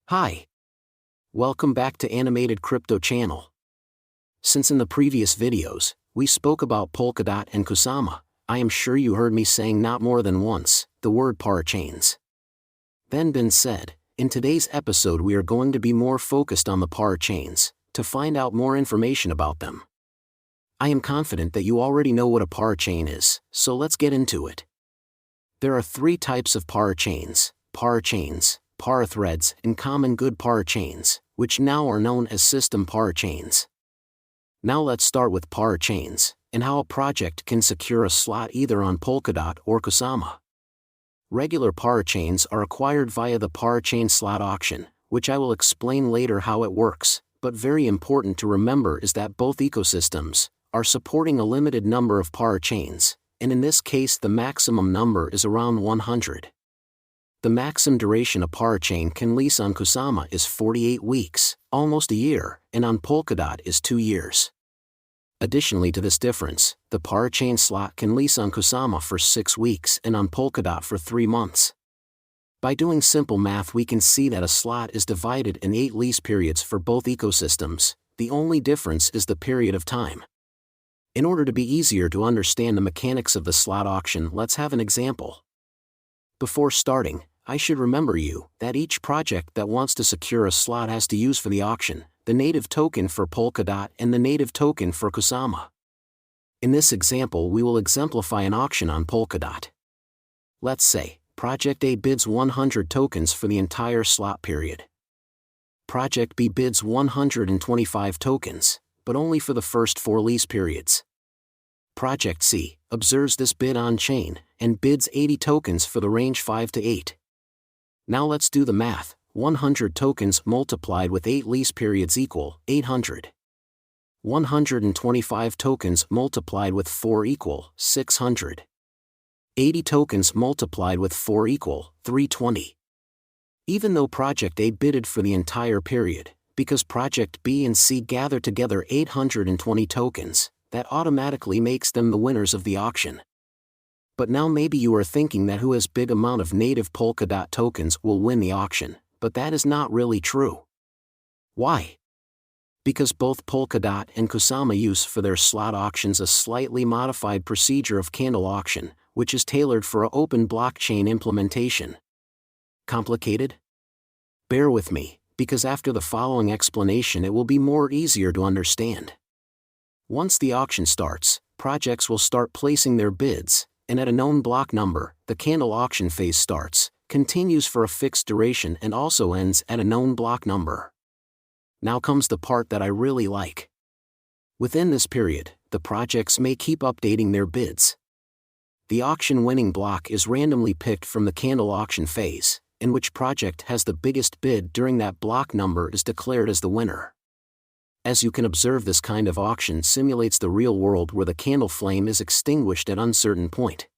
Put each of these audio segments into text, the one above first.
Hi. Welcome back to Animated Crypto Channel. Since in the previous videos, we spoke about Polkadot and Kusama, I am sure you heard me saying not more than once, the word Parachains. Then been said, in today's episode we are going to be more focused on the Parachains, to find out more information about them. I am confident that you already know what a Parachain is, so let's get into it. There are three types of Parachains: Parathreads, and common good Parachains, which now are known as system Parachains. Now let's start with Parachains, and how a project can secure a slot either on Polkadot or Kusama. Regular Parachains are acquired via the Parachain slot auction, which I will explain later how it works, but very important to remember is that both ecosystems are supporting a limited number of Parachains, and in this case the maximum number is around 100. The maximum duration a Parachain can lease on Kusama is 48 weeks, almost a year, and on Polkadot is 2 years. Additionally to this difference, the Parachain slot can lease on Kusama for 6 weeks and on Polkadot for 3 months. By doing simple math we can see that a slot is divided in 8 lease periods for both ecosystems, the only difference is the period of time. In order to be easier to understand the mechanics of the slot auction, let's have an example. Before starting, I should remember you that each project that wants to secure a slot has to use for the auction the native token for Polkadot and the native token for Kusama. In this example we will exemplify an auction on Polkadot. Let's say, Project A bids 100 tokens for the entire slot period. Project B bids 125 tokens, but only for the first 4 lease periods. Project C observes this bid on-chain, and bids 80 tokens for the range 5 to 8. Now let's do the math. 100 tokens multiplied with 8 lease periods equal 800. 125 tokens multiplied with 4 equal 600. 80 tokens multiplied with 4 equal 320. Even though Project A bidded for the entire period, because Project B and C gather together 820 tokens, that automatically makes them the winners of the auction. But now maybe you are thinking that who has big amount of native Polkadot tokens will win the auction, but that is not really true. Why? Because both Polkadot and Kusama use for their slot auctions a slightly modified procedure of candle auction, which is tailored for an open blockchain implementation. Complicated? Bear with me, because after the following explanation it will be more easier to understand. Once the auction starts, projects will start placing their bids, and at a known block number, the candle auction phase starts, continues for a fixed duration and also ends at a known block number. Now comes the part that I really like. Within this period, the projects may keep updating their bids. The auction winning block is randomly picked from the candle auction phase, in which project has the biggest bid during that block number is declared as the winner. As you can observe, this kind of auction simulates the real world where the candle flame is extinguished at uncertain point.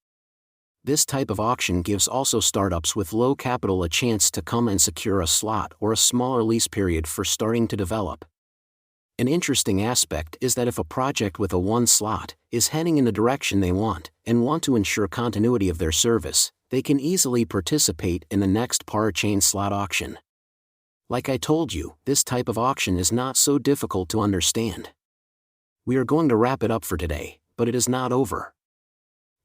This type of auction gives also startups with low capital a chance to come and secure a slot or a smaller lease period for starting to develop. An interesting aspect is that if a project with a 1 slot is heading in the direction they want and to ensure continuity of their service, they can easily participate in the next Parachain slot auction. Like I told you, this type of auction is not so difficult to understand. We are going to wrap it up for today, but it is not over.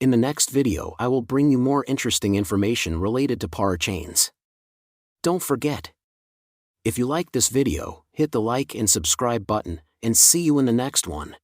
In the next video I will bring you more interesting information related to Parachains. Don't forget. If you like this video, hit the like and subscribe button, and see you in the next one.